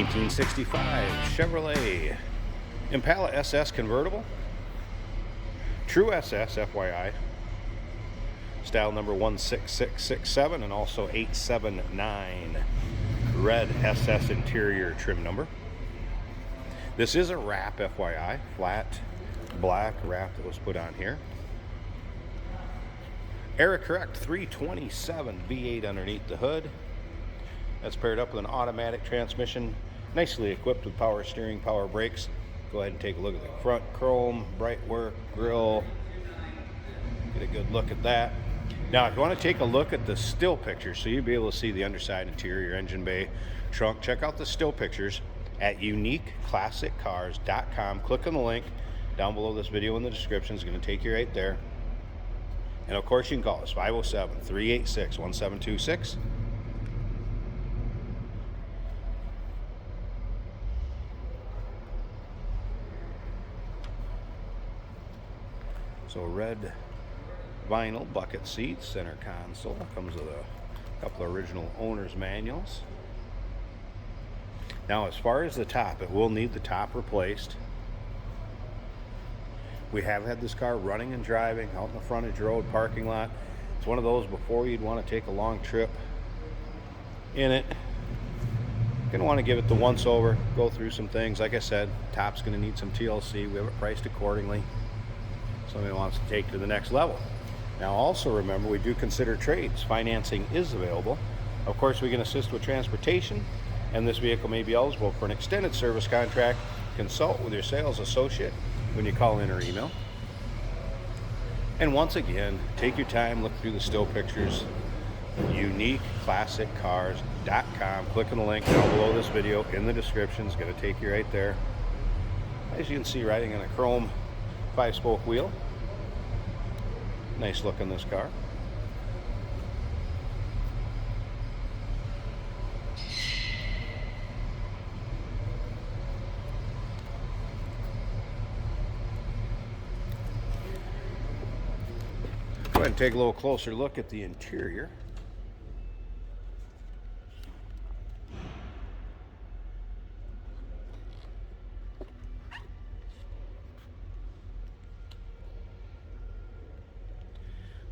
1965 Chevrolet Impala SS convertible. True SS, FYI. Style number 16667 and also 879. Red SS interior trim number. This is a wrap, FYI. Flat black wrap that was put on here. Era correct 327 V8 underneath the hood. That's paired up with an automatic transmission, nicely equipped with power steering, power brakes. Go ahead and take a look at the front chrome, bright work, grille. Get a good look at that. Now, if you want to take a look at the still pictures, so you'll be able to see the underside, interior, engine bay, trunk, check out the still pictures at uniqueclassiccars.com. Click on the link down below this video in the description. It's going to take you right there. And of course, you can call us 507-386-1726. So red vinyl bucket seats, center console, comes with a couple of original owner's manuals. Now, as far as the top, it will need the top replaced. We have had this car running and driving out in the frontage road parking lot. It's one of those before you'd want to take a long trip in it. You're going to want to give it the once over, go through some things. Like I said, top's going to need some TLC. We have it priced accordingly. Somebody wants to take to the next level. Now, also remember, we do consider trades. Financing is available. Of course, we can assist with transportation, and this vehicle may be eligible for an extended service contract. Consult with your sales associate when you call in or email. And once again, take your time, look through the still pictures. uniqueclassiccars.com. Click on the link down below this video in the description. It's going to take you right there. As you can see, riding on a chrome 5-spoke wheel. Nice look in this car. Go ahead and take a little closer look at the interior.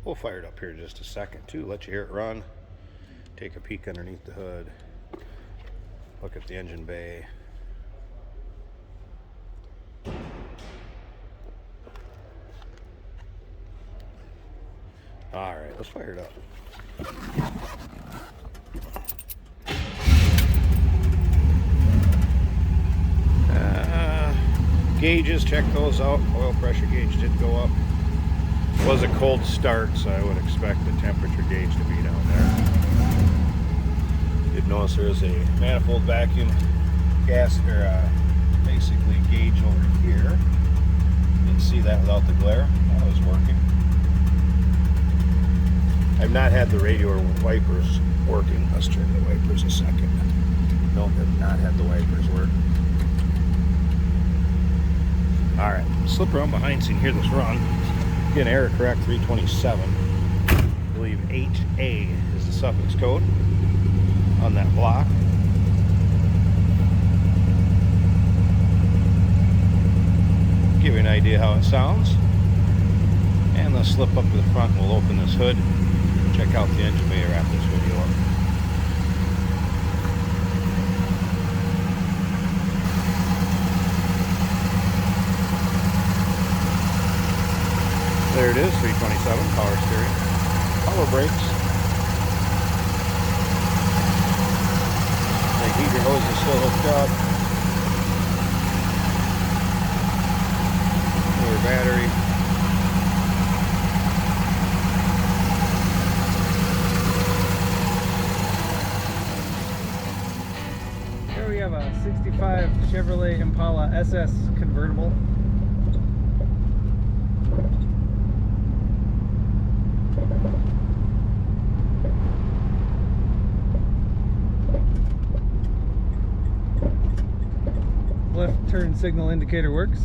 We'll fire it up here in just a second too, let you hear it run. Take a peek underneath the hood. Look at the engine bay. All right, let's fire it up. Gauges, check those out. Oil pressure gauge did go up. It was a cold start, so I would expect the temperature gauge to be down there. You'd notice there is a manifold vacuum gas, or basically gauge over here. You can see that without the glare. That was working. I've not had the radio or wipers working. Let's turn the wipers a second. Nope, I've not had the wipers work. Alright, slip around behind so you can hear this run. Again, error correct 327. I believe 8A is the suffix code on that block. Give you an idea how it sounds. And let's slip up to the front and we'll open this hood. Check out the engine bay, wrap this video up. There it is, 327, power steering, power brakes. The heater hose is still hooked up. Lower battery. Here we have a 65 Chevrolet Impala SS convertible. Left turn signal indicator works.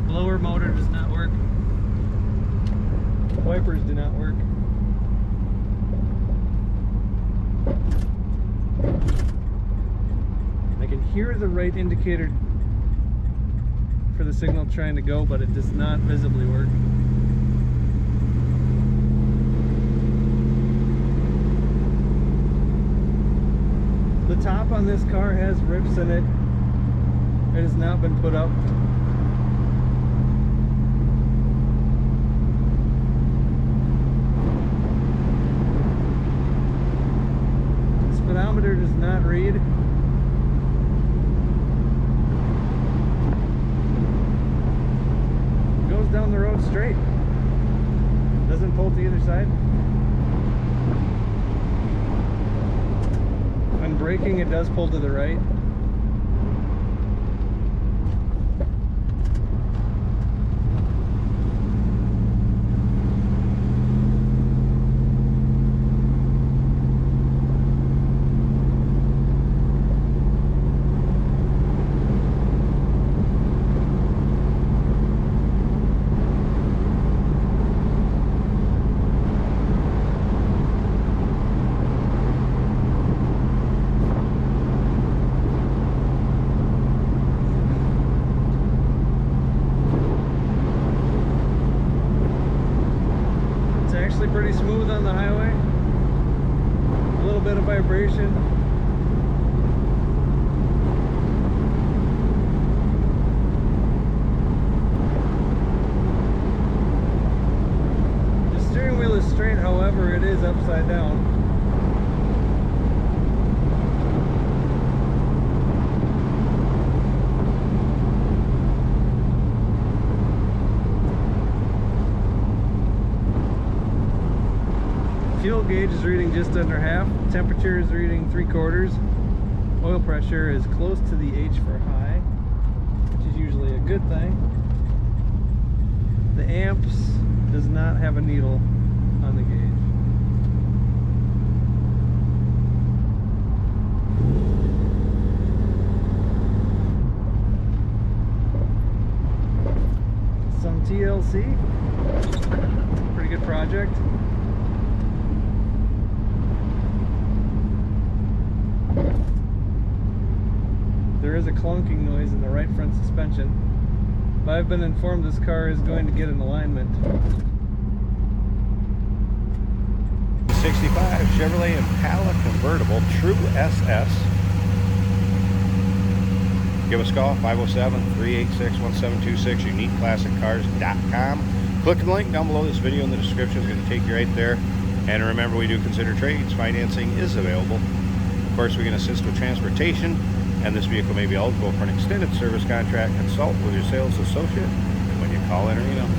Blower motor does not work. Wipers do not work. I can hear the right indicator for the signal trying to go, but it does not visibly work. The top on this car has rips in it. It has not been put up. The speedometer does not read. It goes down the road straight. Doesn't pull to either side. When braking, it does pull to the right. Actually pretty smooth on the highway. A little bit of vibration. The steering wheel is straight, however, it is upside down. Fuel gauge is reading just under half. Temperature is reading 3/4. Oil pressure is close to the H for high, which is usually a good thing. The amps does not have a needle on the gauge. Some TLC. Pretty good project. There is a clunking noise in the right front suspension, but I've been informed this car is going to get an alignment. 65 Chevrolet Impala convertible, true SS. Give us a call, 507-386-1726, uniqueclassiccars.com. Click the link down below this video in the description. It's going to take you right there. And remember, we do consider trades. Financing is available. Of course, we can assist with transportation, and this vehicle may be eligible for an extended service contract. Consult with your sales associate when you call in or email.